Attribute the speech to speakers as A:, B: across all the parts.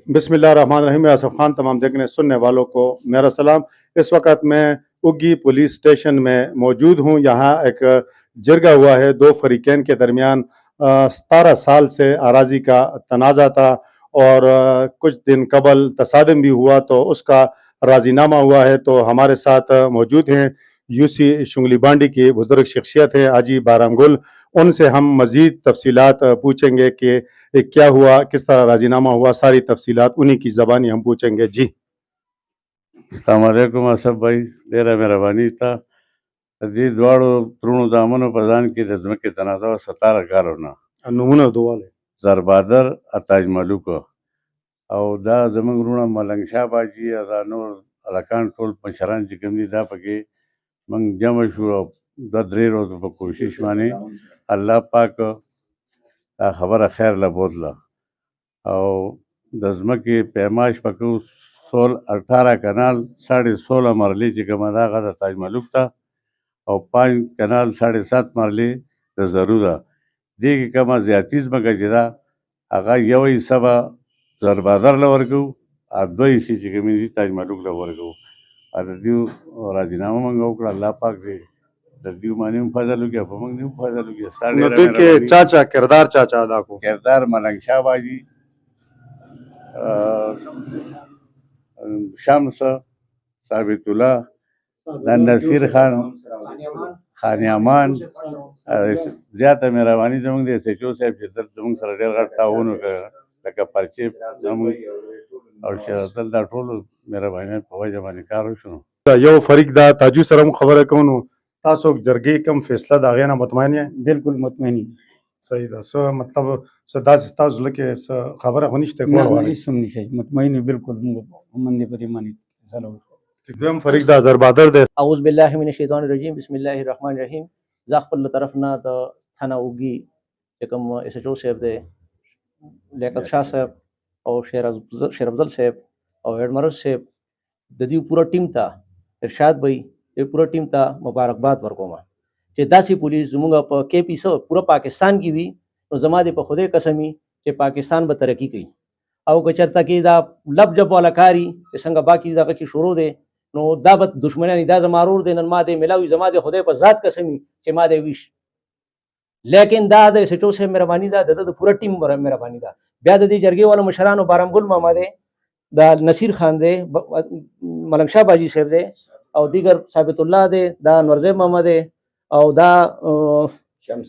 A: बिस्मिल्लाहिर्रहमानिर्रहीम। आसफ़ खान तमाम देखने सुनने वालों को मेरा सलाम। इस वक्त मैं उगी पुलिस स्टेशन में मौजूद हूँ। यहाँ एक जिरगा हुआ है दो फरीकैन के दरमियान। 17 साल से अराजी का तनाज़ा था और कुछ दिन कबल तसादम भी हुआ तो उसका राजीनामा हुआ है। तो हमारे साथ मौजूद हैं यूसी शुंगली बांडी की बुजुर्ग शख्सियत है हाजी बाराम गुल। उनसे हम मज़ीद तफसीलात पूछेंगे कि क्या हुआ, किस तरह राजीनामा हुआ, सारी तफसीलात उन्हीं की ज़बानी हम पूछेंगे। जी
B: अस्सलाम वालेकुम असफ भाई, ډیره مهرباني تا دې دواړو ترونو د امنو په ځان کې د ځمکې تنازع 17 کارونه
A: نمونه دواله
B: زربادر اتاج ملوک او دا زمونږ وروڼه ملنګ شاه باجي او دا نور هلکان ټول مشران چې کوم دي دا پکې موږ جمع شو او دوه درې ورځو په کوشش باندې الله پاک دا خبره خیر له بوتله او د ځمکې پیماش پکې 18 کنال 16.5 مرلې چې کومه ده هغه د تاج ملوک ته او 5 کنال 7.5 مرلې د زرو ده. دې کې کومه زیاتي ځمکه چې ده هغه یو حصه به زربادر له ورکوو او دوه حصې چې کومې دي تاج ملوک له ورکوو. او د دې راجینامه موږ وکړه. الله پاک دې د دې باندې هم فضل وکړي او په موږ دې هم فضل وکړي. ستا ډېره مهرباني.
A: चाचा किरदार चाचा अदा को
B: کردار ملنګ شاه باجي، شمس، ثابت الله، نصیر خان، خان امان، زیاته مهرباني زموږ د SHO صاحب چې دلته زموږ سره ډېر غټ تعاون وکړ، لکه پرچې زموږ او شیراتل دا ټولو مهرباني په وجه باندې کار وشو.
A: یو فریق دا تاجو سره هم خبره کوو. تاسو جرګې کوم فیصله د هغې نه مطمئن یې؟
C: بالکل مطمئن یم.
A: صحیح ده. څه مطلب څه داسې ستاسو زړه کې څه خبره خو نشته کول
C: نه
A: غواړئ؟
C: هېڅ هم نشي مطمئن یم. بالکل موږ من دې په دې باندې فیصله وکړو.
A: دویم فریق دا زربادر دی.
D: اعوذ بالله من الشیطان الرجیم، بسم الله الرحمن الرحیم. زه خپل طرف نه د تھانه اوږي چې کوم SHO صاحب دی، لیاقت شاه صاحب او شیر افضل صاحب او ایڈمرل صاحب، د دې پوره ټیم ته ارشاد بھائی د پوره ټیم ته مبارکباد ورکوم چې داسې پولیس زموږ په KP پوره پاکستان کې وي نو زما دې په خدای قسمي چې پاکستان به ترقي کوي. او که چېرته کې دا لب جب والا کاري چې څنګه باقي دغه کې شروع دی نو دا به دشمنان دا زما رور دی، نن ما دې ملاوي زما دې خدای په ذات قسمي چې ما دې ویش. لیکن دا د SHO صاحب مهرباني ده، د پوره ټیم مهرباني ده. بیا د دې جرګې والو مشرانو بارم ګل ماما دی، دا نصیر خان دی، ملنګ شاه باجي صاحب دی او دیگر ثابت الله دی، دا انورزیب محمد دی او دا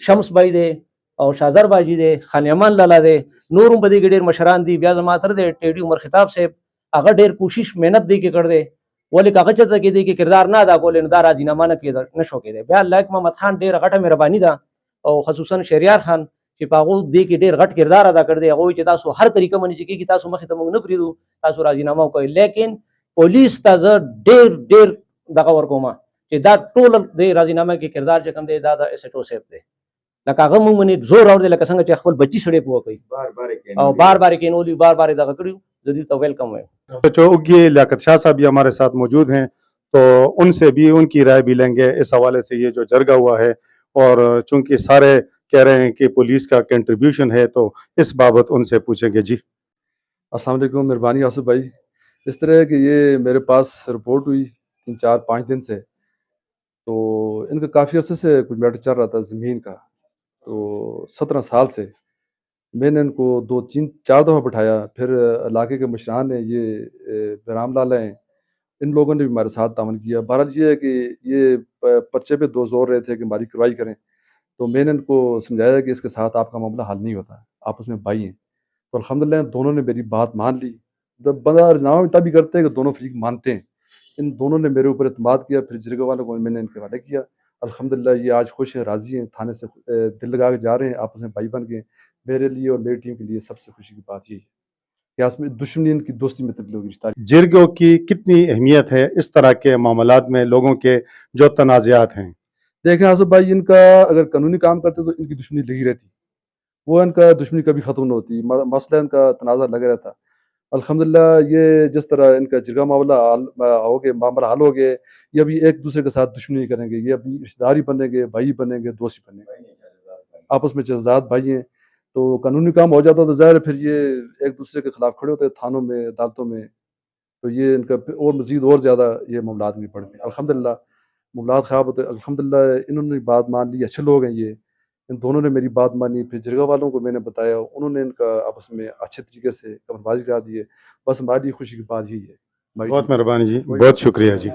D: شمس بھائی دی او شازر باجی دی، خان امان لالا دی، نور هم په دې کې ډېر مشران دي. بیا زما تر دی ټیډي عمر خطاب صاحب هغه ډېر کوشش محنت دی کې کړ دی، ولې هغه چېرته کې دی کې کردار نه ادا کولی نو دا راجینامه نه کېده نشو کېدی. بیا لایق محمد خان ډېره غټه مهرباني ده او خصوصا شهریار خان چې په هغو دې کې ډېر غټ کردار ادا کړ دی. هغه وایي چې تاسو هر طریقه باندې چې کېږي تاسو مخې ته موږ نه پرېږدو، تاسو راجینامه وکړئ. لیکن پولیس ته زه ډېر دغه ورکوم چې دا ټول د راجینامه کې کردار چې کوم دی دا د SHO صاحب دی. لکه هغه موږ باندې زور راوړی لکه څنګه چې خپل بچي سړی پوه کوي او بار بار کېنولي بار بار دغه کړي. زه دې ته ویلکم وایم.
A: उगी लियाकत शाह साहब भी हमारे साथ मौजूद हैं तो उनसे भी उनकी राय भी लेंगे इस हवाले से। ये जो जरगा हुआ है और चूंकि सारे कह रहे हैं कि पुलिस का कंट्रीब्यूशन है तो इस बाबत उनसे पूछेंगे। जी
E: अस्सलाम वालेकुम, मेहरबानी आसिफ भाई। इस तरह कि ये मेरे पास रिपोर्ट हुई 3-4-5 दिन से, तो इनका काफ़ी अर्से से कुछ मैटर चल रहा था ज़मीन का। तो 17 साल से मैंने इनको 2-3-4 दफ़ा बिठाया, फिर इलाके के मशरान ने ये बहराम लाला हैं, इन लोगों ने भी हमारे साथ तावन किया। बहरहाल ये है कि ये पर्चे पे दो जोर रहे थे कि हमारी कार्रवाई करें, तो मैंने इनको समझाया कि इसके साथ आपका मामला हल नहीं होता, आपस में भाई हैं। तो अल्हम्दुलिल्लाह दोनों ने मेरी बात मान ली। जब बंदा राज़ीनामा तभी करते हैं कि दोनों फरीक मानते हैं। इन दोनों ने मेरे ऊपर एतमाद किया, फिर जिरगा वालों को मैंने इनके हवाले किया। अल्हम्दुलिल्लाह ये आज खुश हैं, राज़ी हैं, थाने से दिल लगा के जा रहे हैं, आपस में भाई बन गए। मेरे लिए और मेरी टीम के लिए सबसे खुशी की बात यही है कि आज में दुश्मनी इनकी दोस्ती में तब्दील होगी। रिश्ता
A: जिरगों की कितनी अहमियत है इस तरह के मामलात में, लोगों के जो तनाज़ात हैं?
E: देखें आसिफ भाई, इनका अगर कानूनी काम करते तो इनकी दुश्मनी लगी रहती, वो इनका दुश्मनी कभी ख़त्म नहीं होती, मसला इनका तनाज़ा लगा रहता। अल्हम्दुलिल्लाह ये जिस तरह इनका जिरगा मामला हो गया, मामला हल हो गया, ये अभी एक दूसरे के साथ दुश्मनी नहीं करेंगे, ये अभी रिश्तेदार ही बनेंगे, भाई बनेंगे, दोस्त ही बनेंगे, आपस में चजात भाई हैं। तो कानूनी काम हो जाता तो ज़ाहिर है फिर ये एक दूसरे के खिलाफ खड़े होते थानों में, अदालतों में, तो ये इनका और मज़ीद और ज़्यादा ये मामलात में पड़ गए। अल्हम्दुलिल्लाह मामलात ख़राब होते, अल्हम्दुलिल्लाह इन्होंने बात मान ली, अच्छे लोग हैं ये। इन दोनों ने मेरी बात मानी, फिर जिरगा वालों को मैंने बताया, उन्होंने इनका आपस में अच्छे तरीके से कमरबाज़ी करा दी है। बस हमारी खुशी की बात यही है।
A: बहुत मेहरबानी जी, बहुत शुक्रिया जी।